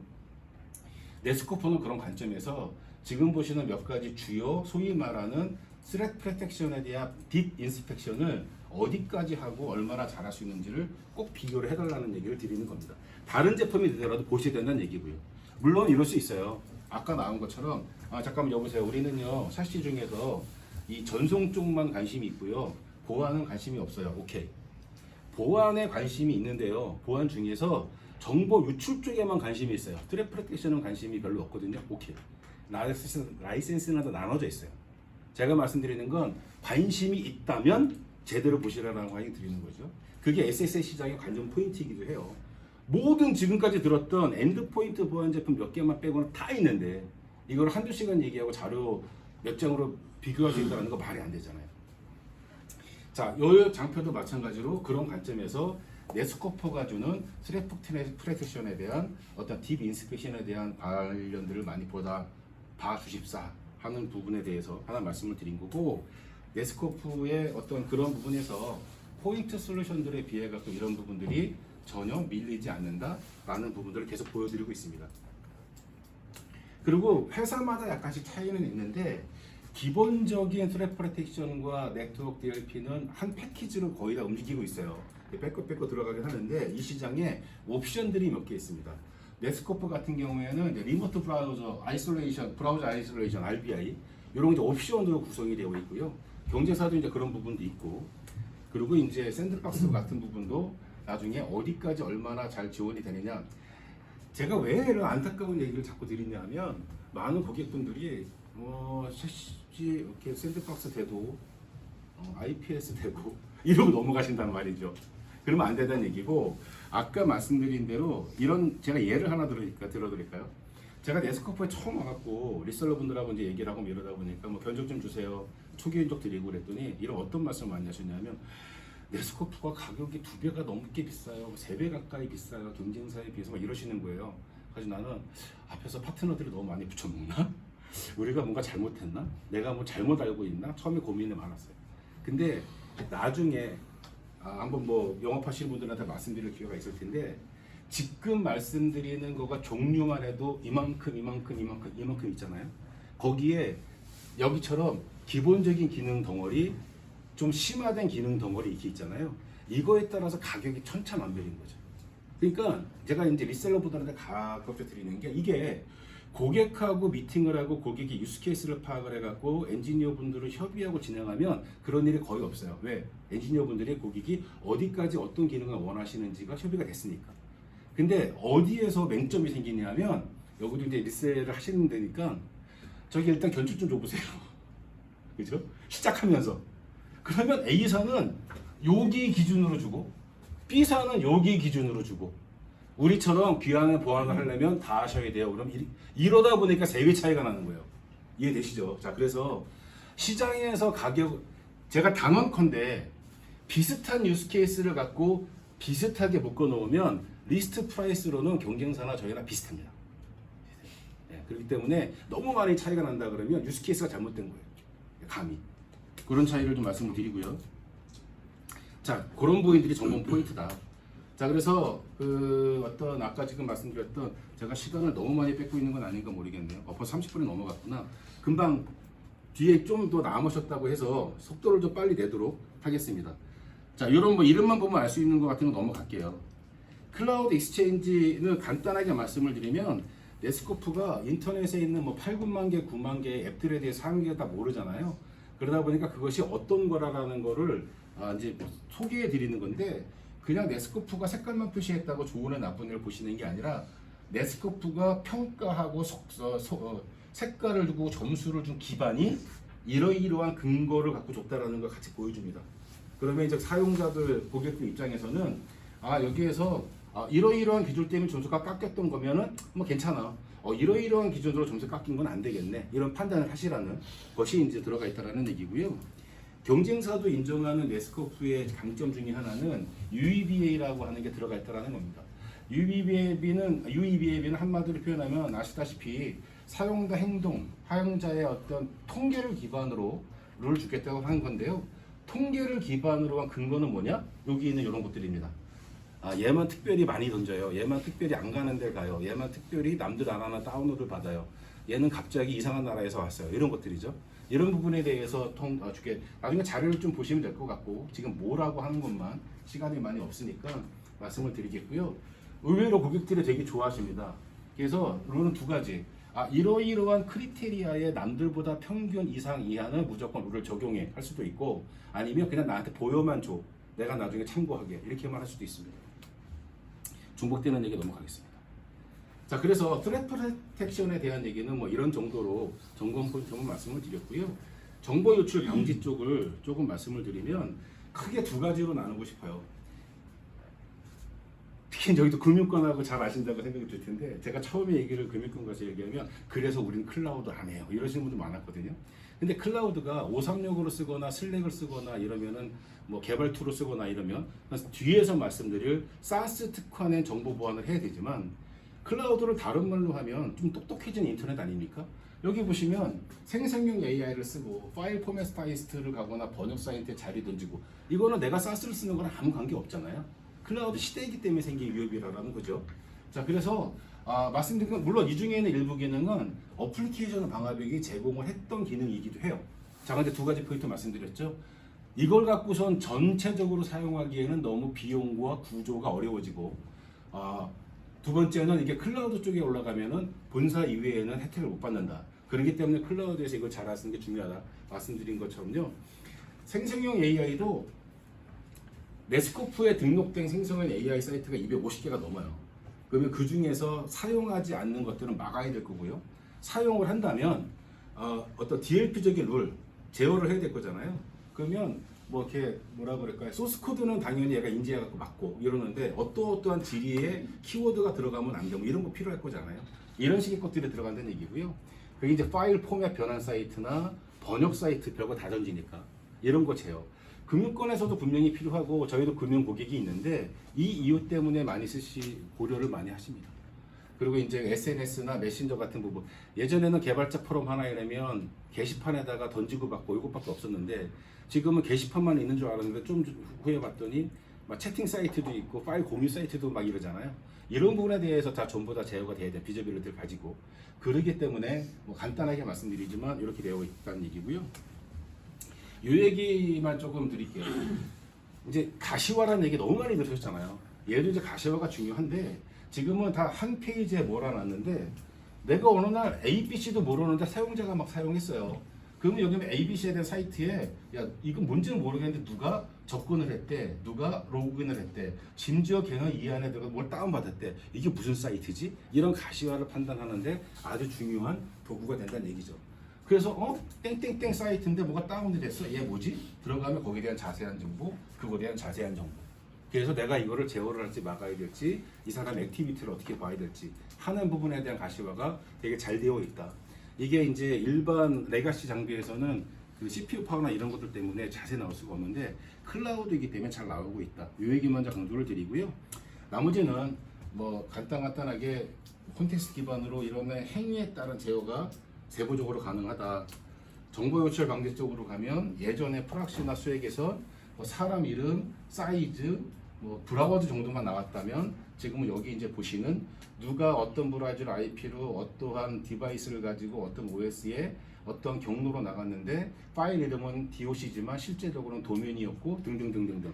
네스코프는 그런 관점에서 지금 보시는 몇 가지 주요 소위 말하는 스레트 프로텍션에 대한 딥 인스펙션을 어디까지 하고 얼마나 잘할 수 있는지를 꼭 비교를 해달라는 얘기를 드리는 겁니다. 다른 제품이 되더라도 보셔야 된다는 얘기고요. 물론 이럴 수 있어요. 아까 나온 것처럼 잠깐만 여보세요. 우리는요 샤시 중에서 이 전송 쪽만 관심이 있고요. 보안은 관심이 없어요. 오케이. 보안에 관심이 있는데요. 보안 중에서 정보 유출 쪽에만 관심이 있어요. 트래픽 프로텍션은 관심이 별로 없거든요. 오케이. 라이센스는 다 나눠져 있어요. 제가 말씀드리는 건 관심이 있다면 제대로 보시라라고 강의 드리는 거죠. 그게 SSL 시장의 관전 포인트이기도 해요. 모든 지금까지 들었던 엔드포인트 보안 제품 몇 개만 빼고는 다 있는데 이걸 한두 시간 얘기하고 자료 몇 장으로 비교할 수 있다는 거 말이 안 되잖아요. 자, 요 장표도 마찬가지로 그런 관점에서 네스코프가 주는 트래픽 프로텍션에 대한 어떤 딥 인스펙션에 대한 관련들을 많이 봐주십사 하는 부분에 대해서 하나 말씀을 드린 거고, 네스코프의 어떤 그런 부분에서 포인트 솔루션들에 비해 갖고 이런 부분들이 전혀 밀리지 않는다라는 부분들을 계속 보여드리고 있습니다. 그리고 회사마다 약간씩 차이는 있는데 기본적인 트래픽 프로텍션과 네트워크 DLP는 한 패키지로 거의 다 움직이고 있어요. 뺏고 들어가긴 하는데 이 시장에 옵션들이 몇 개 있습니다. 네스코프 같은 경우에는 이제 리모트 브라우저 아이솔레이션, RBI 이런 이제 옵션으로 구성이 되어 있고요. 경쟁사도 이제 그런 부분도 있고, 그리고 이제 샌드박스 같은 부분도 나중에 어디까지 얼마나 잘 지원이 되느냐. 제가 왜 이런 안타까운 얘기를 자꾸 드리냐면 많은 고객분들이 이렇게 샌드박스 되고 IPS 되고 이러고 넘어가신단 말이죠. 그러면 안 된다는 얘기고, 아까 말씀드린 대로 이런 제가 예를 하나 들어드릴까요? 제가 네스코프에 처음 와갖고 리셀러 분들하고 이제 얘기를 하고 이러다 보니까 뭐 견적 좀 주세요, 초기 견적 드리고 그랬더니 이런 어떤 말씀을 많이 하셨냐면 네스코프가 가격이 2배가 넘게 비싸요, 3배 가까이 비싸요, 경쟁사에 비해서 막 이러시는 거예요. 그래서 나는 앞에서 파트너들이 너무 많이 붙여먹나? 우리가 뭔가 잘못했나? 내가 뭐 잘못 알고 있나? 처음에 고민이 많았어요. 근데 나중에 한번 뭐 영업하시는 분들한테 말씀드릴 기회가 있을 텐데, 지금 말씀드리는 거가 종류만 해도 이만큼 있잖아요. 거기에 여기처럼 기본적인 기능 덩어리, 좀 심화된 기능 덩어리 이렇게 있잖아요. 이거에 따라서 가격이 천차만별인 거죠. 그러니까 제가 이제 리셀러 분들한테 가급적 드리는 게, 이게 고객하고 미팅을 하고 고객의 유스케이스를 파악을 해갖고 엔지니어 분들을 협의하고 진행하면 그런 일이 거의 없어요. 왜? 엔지니어 분들이 고객이 어디까지 어떤 기능을 원하시는지가 협의가 됐으니까. 근데 어디에서 맹점이 생기냐면, 여기도 이제 리셀을 하시는 데니까 저기 일단 견적 좀 줘보세요. 그죠? 시작하면서. 그러면 A사는 여기 기준으로 주고 B사는 여기 기준으로 주고, 우리처럼 귀환의 보완을 하려면 다 하셔야 돼요. 그럼 이러다 보니까 3배 차이가 나는 거예요. 이해되시죠? 자, 그래서 시장에서 가격, 제가 단언컨대 비슷한 유스케이스를 갖고 비슷하게 묶어 놓으면 리스트 프라이스로는 경쟁사나 저희랑 비슷합니다. 네, 그렇기 때문에 너무 많이 차이가 난다 그러면 유스케이스가 잘못된 거예요. 감히. 그런 차이를 좀 말씀을 드리고요. 자, 그런 부분들이 전문 포인트다. 자, 그래서 어떤 아까 지금 말씀드렸던, 제가 시간을 너무 많이 뺏고 있는 건 아닌가 모르겠네요. 벌써 30분이 넘어갔구나. 금방 뒤에 좀 더 남으셨다고 해서 속도를 좀 빨리 내도록 하겠습니다. 자, 이런 뭐 이름만 보면 알 수 있는 것 같은 거 넘어갈게요. 클라우드 익스체인지는 간단하게 말씀을 드리면, 네스코프가 인터넷에 있는 뭐 8, 9만 개, 9만 개의 앱들에 대해 사용자가 다 모르잖아요. 그러다 보니까 그것이 어떤 거라는 거를 이제 소개해 드리는 건데, 그냥 네스코프가 색깔만 표시했다고 좋은 애 나쁜 애를 보시는 게 아니라, 네스코프가 평가하고 색깔을 두고 점수를 준 기반이 이러이러한 근거를 갖고 줬다라는 걸 같이 보여줍니다. 그러면 이제 사용자들, 고객들 입장에서는 여기에서 이러이러한 기준 때문에 점수가 깎였던 거면은 뭐 괜찮아. 이러이러한 기준으로 점수 깎인 건 안 되겠네. 이런 판단을 하시라는 것이 이제 들어가 있다라는 얘기고요. 경쟁사도 인정하는 네스코프의 강점 중에 하나는 UEBA라고 하는 게 들어가 있다라는 겁니다. UEBA는 한마디로 표현하면 아시다시피 사용자 행동, 사용자의 어떤 통계를 기반으로 룰을 주겠다고 하는 건데요. 통계를 기반으로 한 근거는 뭐냐? 여기 있는 이런 것들입니다. 얘만 특별히 많이 던져요. 얘만 특별히 안 가는 데 가요. 얘만 특별히 남들 안 하나 다운로드를 받아요. 얘는 갑자기 이상한 나라에서 왔어요. 이런 것들이죠. 이런 부분에 대해서 나중에 자료를 좀 보시면 될 것 같고, 지금 뭐라고 하는 것만 시간이 많이 없으니까 말씀을 드리겠고요. 의외로 고객들이 되게 좋아하십니다. 그래서 룰은 2가지. 이러이러한 크리테리아에 남들보다 평균 이상 이하는 무조건 룰을 적용해 할 수도 있고, 아니면 그냥 나한테 보여만 줘. 내가 나중에 참고하게 이렇게만 할 수도 있습니다. 중복되는 얘기 넘어가겠습니다. 자, 그래서 트랩 프로텍션에 대한 얘기는 뭐 이런 정도로 점검 포인트만 말씀을 드렸고요. 정보 유출 방지 쪽을 조금 말씀을 드리면 크게 두 가지로 나누고 싶어요. 특히 저희도 금융권하고 잘 아신다고 생각이 들 텐데, 제가 처음에 얘기를 금융권 가서 얘기하면 그래서 우리는 클라우드 안 해요 이러시는 분들 많았거든요. 근데 클라우드가 536으로 쓰거나 슬랙을 쓰거나 이러면은 뭐 개발 툴을 쓰거나 이러면 뒤에서 말씀드릴 사스 특화된 정보 보안을 해야 되지만, 클라우드를 다른 말로 하면 좀 똑똑해진 인터넷 아닙니까? 여기 보시면 생성형 AI를 쓰고 파일 포맷 스타이스트를 가거나 번역 사이트에 자리 던지고, 이거는 내가 사스를 쓰는 거랑 아무 관계 없잖아요. 클라우드 시대이기 때문에 생긴 위협이라는 거죠. 자, 그래서 말씀드린 건 물론 이 중에는 일부 기능은 어플리케이션 방화벽이 제공을 했던 기능이기도 해요. 자, 근데 두 가지 포인트 말씀드렸죠. 이걸 갖고선 전체적으로 사용하기에는 너무 비용과 구조가 어려워지고, 두 번째는 이게 클라우드 쪽에 올라가면은 본사 이외에는 혜택을 못 받는다. 그렇기 때문에 클라우드에서 이걸 잘 하시는 게 중요하다 말씀드린 것처럼요. 생성형 AI도 네스코프에 등록된 생성형 AI 사이트가 250개가 넘어요. 그러면 그 중에서 사용하지 않는 것들은 막아야 될 거고요. 사용을 한다면 어떤 DLP적인 룰 제어를 해야 될 거잖아요. 그러면 뭐 이렇게 뭐라 그럴까요? 소스 코드는 당연히 얘가 인지해갖고 맞고 이러는데 어떠한 지리에 키워드가 들어가면 안 되고 이런 거 필요할 거잖아요. 이런 식의 것들이 들어간다는 얘기고요. 그게 이제 파일 포맷 변환 사이트나 번역 사이트 별거 다 던지니까 이런 거 제어. 금융권에서도 분명히 필요하고 저희도 금융 고객이 있는데 이 이유 때문에 많이 고려를 많이 하십니다. 그리고 이제 SNS나 메신저 같은 부분, 예전에는 개발자 포럼 하나 이라면 게시판에다가 던지고 받고 이것밖에 없었는데, 지금은 게시판만 있는 줄 알았는데 좀 후에 봤더니 막 채팅 사이트도 있고 파일 공유 사이트도 막 이러잖아요. 이런 부분에 대해서 다 전부 다 제어가 돼야 돼, 비저빌리티를 가지고. 그러기 때문에 뭐 간단하게 말씀드리지만 이렇게 되어 있다는 얘기고요. 이 얘기만 조금 드릴게요. 이제 가시화라는 얘기 너무 많이 들으셨잖아요. 얘도 이제 가시화가 중요한데, 지금은 다 한 페이지에 몰아놨는데, 내가 어느 날 ABC도 모르는데 사용자가 막 사용했어요. 그러면 여기 ABC에 대한 사이트에 야 이건 뭔지는 모르겠는데 누가 접근을 했대, 누가 로그인을 했대, 심지어 걔는 이 안에 들어가 뭘 다운받았대, 이게 무슨 사이트지? 이런 가시화를 판단하는데 아주 중요한 도구가 된다는 얘기죠. 그래서 땡땡땡 사이트인데 뭐가 다운이 됐어, 얘 뭐지? 들어가면 거기에 대한 자세한 정보, 그거에 대한 자세한 정보. 그래서 내가 이거를 제어를 할지 막아야 될지, 이 사람 액티비티를 어떻게 봐야 될지 하는 부분에 대한 가시화가 되게 잘 되어 있다. 이게 이제 일반 레가시 장비에서는 그 CPU 파워나 이런 것들 때문에 자세히 나올 수가 없는데, 클라우드이기 때문에 잘 나오고 있다. 이 얘기 먼저 강조를 드리고요. 나머지는 뭐 간단하게 콘텍스트 기반으로 이런 행위에 따른 제어가 세부적으로 가능하다. 정보 유출 방지 쪽으로 가면 예전에 프락시나 수액에서 뭐 사람 이름, 사이즈, 뭐 브라우저 정도만 나왔다면, 지금은 여기 이제 보시는 누가 어떤 브라우저 IP로 어떠한 디바이스를 가지고 어떤 OS에 어떤 경로로 나갔는데 파일 이름은 DOC지만 실제적으로는 도면이었고 등등등등등.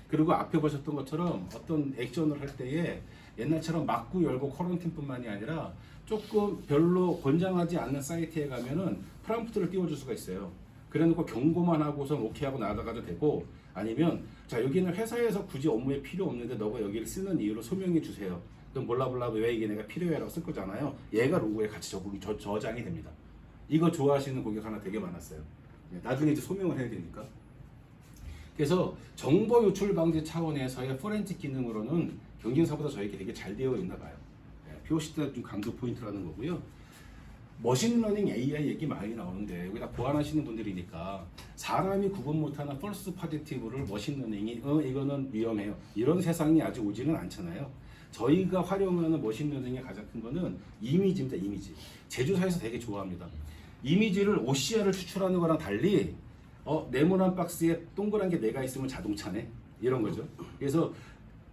그리고 앞에 보셨던 것처럼 어떤 액션을 할 때에 옛날처럼 막고 열고 커런틴뿐만이 아니라 조금 별로 권장하지 않는 사이트에 가면은 프롬프트를 띄워줄 수가 있어요. 그래놓고 경고만 하고선 오케이 하고 나가도 되고, 아니면 자 여기는 회사에서 굳이 업무에 필요 없는데 너가 여기를 쓰는 이유로 소명해 주세요. 그럼 몰라볼라 왜 이게 내가 필요해라고 쓸 거잖아요. 얘가 로고에 같이 저장이 됩니다. 이거 좋아하시는 고객 하나 되게 많았어요. 나중에 이제 소명을 해야 되니까. 그래서 정보 유출 방지 차원에서의 포렌식 기능으로는 경쟁사보다 저에게 되게 잘 되어 있나 봐요. POC 때 좀 강조 포인트라는 거고요. 머신러닝 AI 얘기 많이 나오는데 여기다 보완하시는 분들이니까 사람이 구분 못하는 펄스 파지티브를 머신러닝이 이거는 위험해요, 이런 세상이 아직 오지는 않잖아요. 저희가 활용하는 머신러닝의 가장 큰 거는 이미지입니다. 이미지. 제조사에서 되게 좋아합니다. 이미지를 OCR을 추출하는 거랑 달리 네모난 박스에 동그란 게 내가 있으면 자동차네, 이런 거죠. 그래서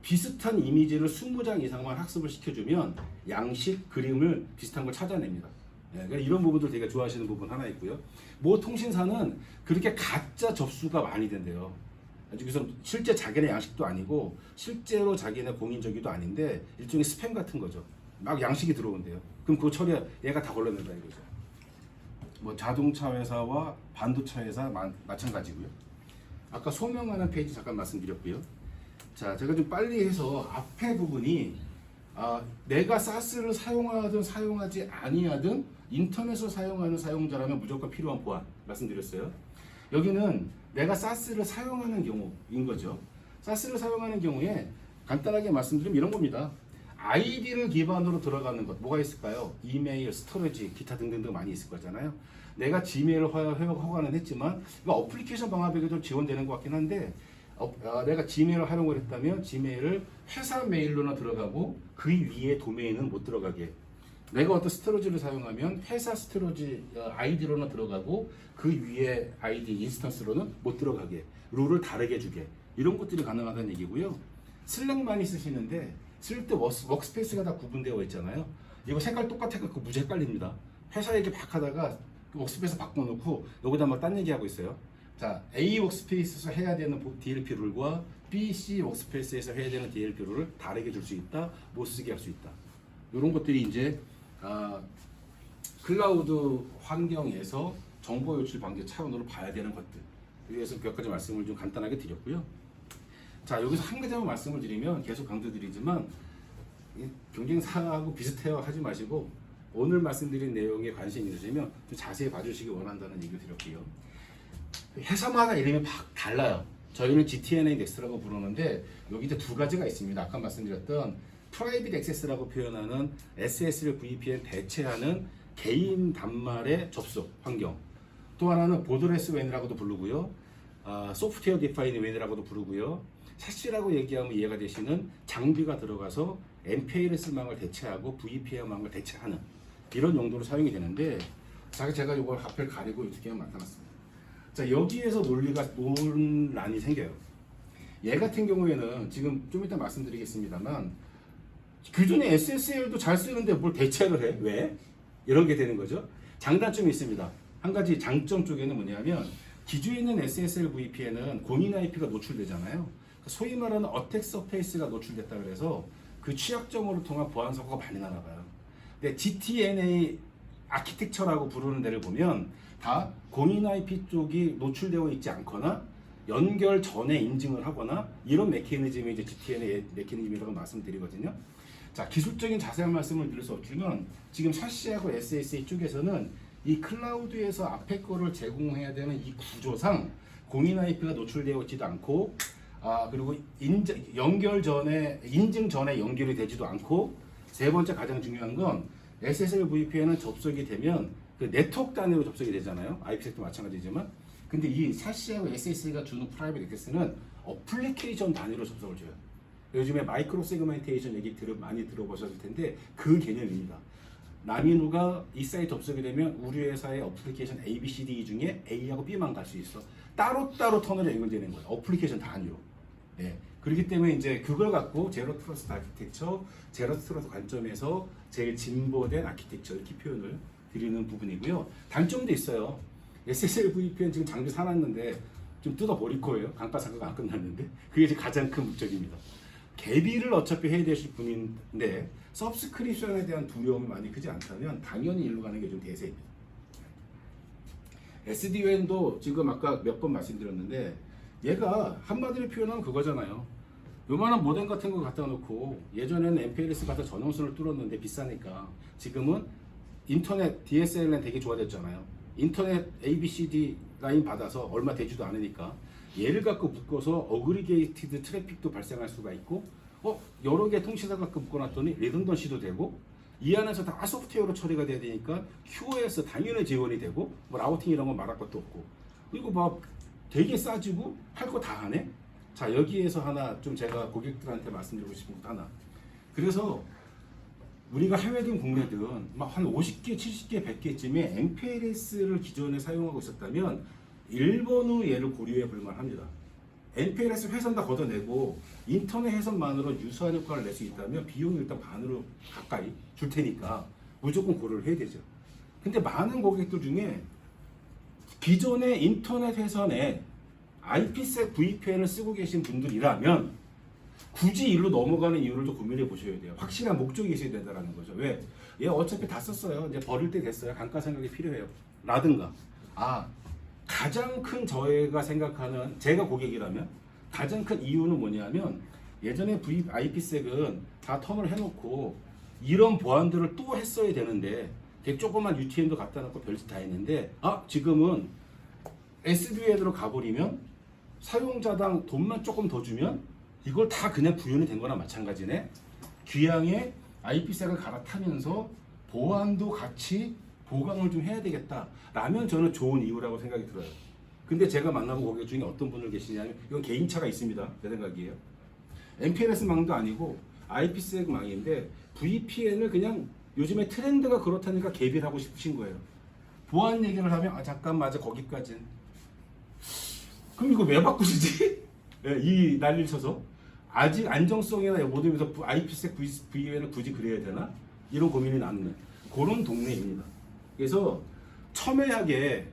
비슷한 이미지를 20장 이상만 학습을 시켜주면 양식, 그림을 비슷한 걸 찾아냅니다. 그러니까 이런 부분들 되게 좋아하시는 부분 하나 있고요. 모 통신사는 그렇게 가짜 접수가 많이 된대요. 그래서 실제 자기네 양식도 아니고 실제로 자기네 공인저기도 아닌데 일종의 스팸 같은 거죠. 막 양식이 들어온대요. 그럼 그거 처리해, 얘가 다 걸러낸다 이거죠. 뭐 자동차 회사와 반도체 회사 마찬가지고요. 아까 소명하는 페이지 잠깐 말씀드렸고요. 자, 제가 좀 빨리 해서 앞에 부분이 내가 사스를 사용하든 사용하지 아니하든 인터넷을 사용하는 사용자라면 무조건 필요한 보안 말씀드렸어요. 여기는 내가 사스를 사용하는 경우인 거죠. 사스를 사용하는 경우에 간단하게 말씀드리면 이런 겁니다. 아이디를 기반으로 들어가는 것 뭐가 있을까요? 이메일, 스토리지, 기타 등등등 많이 있을 거잖아요. 내가 지메일을 허가는 했지만 이거 어플리케이션 방화벽에도 지원되는 것 같긴 한데 내가 지메일을 활용을 했다면 지메일을 회사 메일로나 들어가고 그 위에 도메인은 못 들어가게, 내가 어떤 스토리지를 사용하면 회사 스토리지 아이디로나 들어가고 그 위에 아이디 인스턴스로는 못 들어가게 룰을 다르게 주게, 이런 것들이 가능하다는 얘기고요. 슬랙 많이 쓰시는데 쓸 때 워크스페이스가 다 구분되어 있잖아요. 이거 색깔 똑같아갖고 무지 헷갈립니다. 회사 얘기 막 하다가 워크스페이스 바꿔놓고 여기다 막 딴 얘기하고 있어요. 자, A 워크스페이스에서 해야 되는 DLP 룰과 B, C 워크스페이스에서 해야 되는 DLP 룰을 다르게 줄 수 있다, 못 쓰게 할 수 있다. 이런 것들이 이제 클라우드 환경에서 정보 유출 방지 차원으로 봐야 되는 것들. 위해서 몇 가지 말씀을 좀 간단하게 드렸고요. 자, 여기서 한 가지만 말씀을 드리면 계속 강조드리지만 경쟁사하고 비슷해요 하지 마시고 오늘 말씀드린 내용에 관심이 있으시면 좀 자세히 봐주시기 원한다는 얘기 드렸고요. 회사마다 이름이 막 달라요. 저희는 GTNA 넥스트라고 부르는데 여기 이제 두 가지가 있습니다. 아까 말씀드렸던 프라이빗 액세스라고 표현하는 SSL VPN 대체하는 개인 단말의 접속 환경, 또 하나는 보드레스 웬이라고도 부르고요, 소프트웨어 디파인 웬이라고도 부르고요, 샷시라고 얘기하면 이해가 되시는 장비가 들어가서 MPLS망을 대체하고 VPN망을 대체하는 이런 용도로 사용이 되는데, 제가 이걸 앞을 가리고 이렇게 나타났습니다. 자, 여기에서 논란이 생겨요. 얘 같은 경우에는 지금 좀 이따 말씀드리겠습니다만 기존의 SSL도 잘 쓰는데 뭘 대체를 해? 왜? 이런 게 되는 거죠. 장단점이 있습니다. 한 가지 장점 쪽에는 뭐냐면 기존에 있는 SSL VPN은 공인 IP가 노출되잖아요. 소위 말하는 어택 서페이스가 노출됐다 그래서 그 취약점으로 통한 보안 사고가 많이 나나 봐요. 근데 GTNA 아키텍처라고 부르는 데를 보면 다 공인 IP 쪽이 노출되어 있지 않거나 연결 전에 인증을 하거나 이런 메커니즘이 이제 GTNA 메커니즘이라고 말씀드리거든요. 자, 기술적인 자세한 말씀을 드릴 수 없지만 지금 샤시하고 SSA 쪽에서는 이 클라우드에서 앞에 거를 제공해야 되는 이 구조상 공인 IP가 노출되어 있지도 않고 그리고 연결 전에 인증 전에 연결이 되지도 않고, 세 번째 가장 중요한 건 SSL VPN은 접속이 되면 그 네트워크 단위로 접속이 되잖아요. IP색도 마찬가지지만. 근데 이 샤시하고 SSA가 주는 프라이빗 액세스는 어플리케이션 단위로 접속을 줘요. 요즘에 마이크로 세그멘테이션 얘기 많이 들어보셨을 텐데 그 개념입니다. 남인우가 이 사이트 접속이 되면 우리 회사의 어플리케이션 A, B, C, D 중에 A하고 B만 갈 수 있어. 따로따로 터널에 연결되는 거예요. 어플리케이션 단위로. 네. 그렇기 때문에 이제 그걸 갖고 제로 트러스트 아키텍처, 제로 트러스트 관점에서 제일 진보된 아키텍처 이렇게 표현을 드리는 부분이고요. 단점도 있어요. SSL VPN 지금 장비 사놨는데 좀 뜯어버릴 거예요. 감가상각가 안 끝났는데. 그게 이제 가장 큰 목적입니다. 개비를 어차피 해야 되실 분인데 서브스크립션에 대한 두려움이 많이 크지 않다면 당연히 일로 가는 게 좀 대세입니다. SD-WAN도 지금 아까 몇 번 말씀드렸는데 얘가 한마디로 표현하면 그거잖아요. 요만한 모뎀 같은 거 갖다 놓고 예전에는 MPLS 갖다 전용선을 뚫었는데 비싸니까 지금은 인터넷 DSL은 되게 좋아졌잖아요. 인터넷 ABCD 라인 받아서 얼마 되지도 않으니까 얘를 갖고 묶어서 어그리게이티드 트래픽도 발생할 수가 있고 여러 개 통신사 갖고 묶어놨더니 리던던시도 되고 이 안에서 다 소프트웨어로 처리가 돼야 되니까 QoS 당연히 지원이 되고 뭐 라우팅 이런 건 말할 것도 없고 그리고 막 되게 싸지고 할 거 다 하네. 자, 여기에서 하나 좀 제가 고객들한테 말씀드리고 싶은 것도 하나. 그래서 우리가 해외든 국내든 막 한 50개, 70개, 100개쯤에 MPLS를 기존에 사용하고 있었다면 1번으로 얘를 고려해 볼 만합니다. MPLS 회선 다 걷어내고 인터넷 회선만으로 유사한 효과를 낼 수 있다면 비용이 일단 반으로 가까이 줄 테니까 무조건 고려를 해야 되죠. 근데 많은 고객들 중에 기존의 인터넷 회선에 IPsec VPN을 쓰고 계신 분들이라면 굳이 일로 넘어가는 이유를 좀 고민해 보셔야 돼요. 확실한 목적이 있어야 된다는 거죠. 왜? 얘 어차피 다 썼어요. 이제 버릴 때 됐어요. 감가상각이 필요해요. 라든가. 가장 큰 저희가 생각하는 제가 고객이라면 가장 큰 이유는 뭐냐면 예전에 IP색은 다 턴을 해놓고 이런 보안들을 또 했어야 되는데 되게 조그만 UTM도 갖다 놓고 별짓 다 했는데 지금은 SDN으로 가버리면 사용자당 돈만 조금 더 주면 이걸 다 그냥 구현이 된 거나 마찬가지네. 귀향에 IP색을 갈아타면서 보안도 같이 보강을 좀 해야 되겠다라면 저는 좋은 이유라고 생각이 들어요. 근데 제가 만나본 고객 중에 어떤 분들 계시냐면 이건 개인차가 있습니다. 제 생각이에요. MPLS 망도 아니고 IPsec 망인데 VPN을 그냥 요즘에 트렌드가 그렇다니까 개비를 하고 싶으신 거예요. 보안 얘기를 하면 잠깐 맞아 거기까진. 그럼 이거 왜 바꾸시지? 네, 이 난리를 쳐서 아직 안정성이나 모든 면에서 IPsec VPN을 굳이 그래야 되나? 이런 고민이 남는 그런 동네입니다. 그래서 첨예하게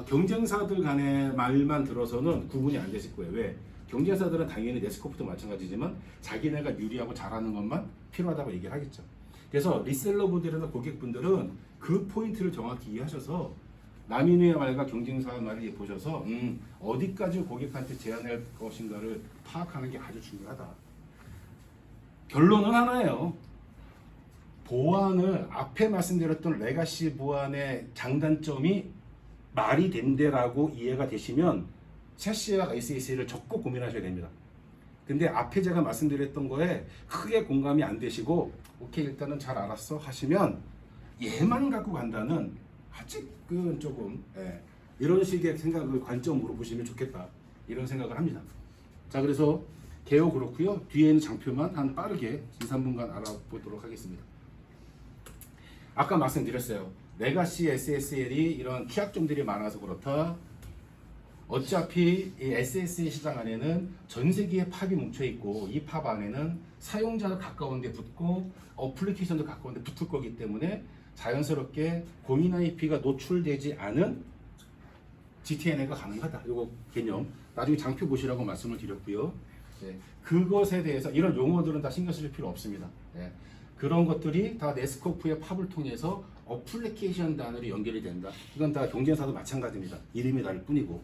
경쟁사들 간의 말만 들어서는 구분이 안 되실 거예요. 왜? 경쟁사들은 당연히 네스코프도 마찬가지지만 자기네가 유리하고 잘하는 것만 필요하다고 얘기를 하겠죠. 그래서 리셀러분들이나 고객분들은 그 포인트를 정확히 이해하셔서 남인의 말과 경쟁사 말을 보셔서 어디까지 고객한테 제안할 것인가를 파악하는 게 아주 중요하다. 결론은 하나예요. 보안을 앞에 말씀드렸던 레가시 보안의 장단점이 말이 된대라고 이해가 되시면 샤시와 SAC를 적극 고민하셔야 됩니다. 근데 앞에 제가 말씀드렸던 거에 크게 공감이 안 되시고 오케이 일단은 잘 알았어 하시면 얘만 갖고 간다는 아직은 조금 이런 식의 생각을 관점으로 보시면 좋겠다 이런 생각을 합니다. 자 그래서 개요 그렇고요. 뒤에 있는 장표만 한 빠르게 2, 3분간 알아보도록 하겠습니다. 아까 말씀드렸어요. 레가시 SSL이 이런 취약점들이 많아서 그렇다. 어차피 이 SSL 시장 안에는 전 세계의 팝이 뭉쳐 있고 이 팝 안에는 사용자가 가까운 데 붙고 어플리케이션도 가까운 데 붙을 거기 때문에 자연스럽게 공인 IP가 노출되지 않은 GTNA가 가능하다. 이거 개념 나중에 장표 보시라고 말씀을 드렸고요. 그것에 대해서 이런 용어들은 다 신경 쓸 필요 없습니다. 그런 것들이 다 네스코프의 팝을 통해서 어플리케이션 단으로 연결이 된다. 이건 다 경쟁사도 마찬가지입니다. 이름이 다를 뿐이고.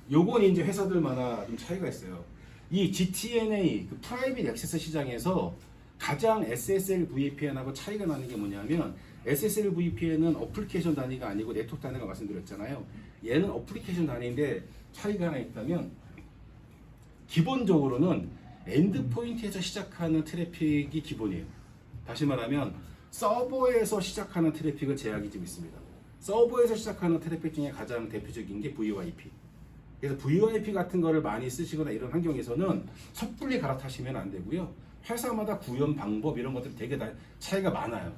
요건 이제 회사들마다 좀 차이가 있어요. 이 GTNA, 그 프라이빗 액세스 시장에서 가장 SSL VPN하고 차이가 나는 게 뭐냐면 SSL VPN은 어플리케이션 단위가 아니고 네트워크 단위가 말씀드렸잖아요. 얘는 어플리케이션 단위인데 차이가 하나 있다면 기본적으로는 엔드포인트에서 시작하는 트래픽이 기본이에요. 다시 말하면 서버에서 시작하는 트래픽은 제약이 좀 있습니다. 서버에서 시작하는 트래픽 중에 가장 대표적인 게 VoIP. 그래서 VoIP 같은 거를 많이 쓰시거나 이런 환경에서는 섣불리 갈아타시면 안 되고요. 회사마다 구현 방법 이런 것들이 되게 다 차이가 많아요.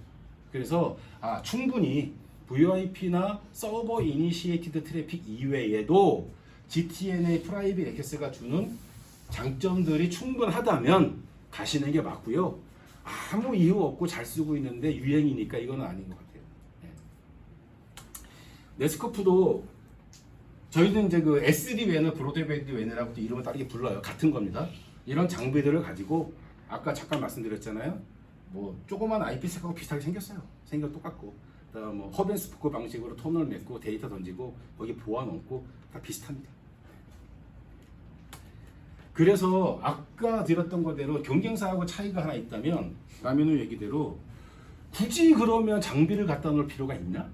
그래서 충분히 VoIP나 서버 이니시에이티드 트래픽 이외에도 GTNA 프라이빗 액세스가 주는 장점들이 충분하다면 가시는 게 맞고요. 아무 이유 없고 잘 쓰고 있는데 유행이니까 이건 아닌 것 같아요. 네스코프도 저희는 이제 그 SD-WAN, 브로드밴드 WAN이라고 또 이름을 다르게 불러요. 같은 겁니다. 이런 장비들을 가지고 아까 잠깐 말씀드렸잖아요. 뭐 조그만 IP색하고 비슷하게 생겼어요. 생겨 똑같고, 그다음 뭐 허벤스포크 방식으로 터널 맺고 데이터 던지고 거기 보안 얹고 다 비슷합니다. 그래서 아까 드렸던 거대로 경쟁사하고 차이가 하나 있다면 라면우 얘기대로 굳이 그러면 장비를 갖다 놓을 필요가 있나?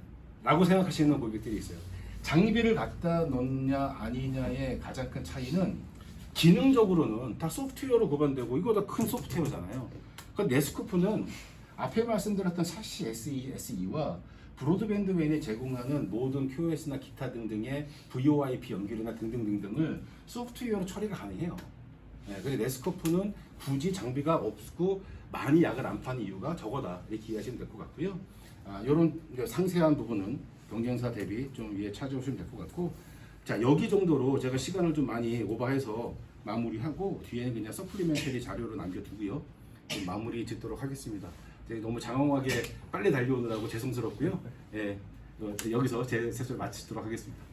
라고 생각하시는 고객들이 있어요. 장비를 갖다 놓냐 아니냐의 가장 큰 차이는 기능적으로는 다 소프트웨어로 고반되고 이거 다 큰 소프트웨어잖아요. 그러니까 네스코프는 앞에 말씀드렸던 샤시 SE와 브로드밴드 웨인에 제공하는 모든 QoS나 기타 등등의 VoIP 연결이나 등등등등을 소프트웨어로 처리가 가능해요. 그래서 네스코프는 굳이 장비가 없고 많이 약을 안 파는 이유가 저거다 이렇게 이해하시면 될 것 같고요. 이런 상세한 부분은 경쟁사 대비 좀 위에 찾아오시면 될 것 같고, 자 여기 정도로 제가 시간을 좀 많이 오버해서 마무리하고 뒤에는 그냥 서플리멘터리 자료로 남겨두고요. 좀 마무리 짓도록 하겠습니다. 너무 장황하게 빨리 달려오느라고 죄송스럽고요. 여기서 제 세션 마치도록 하겠습니다.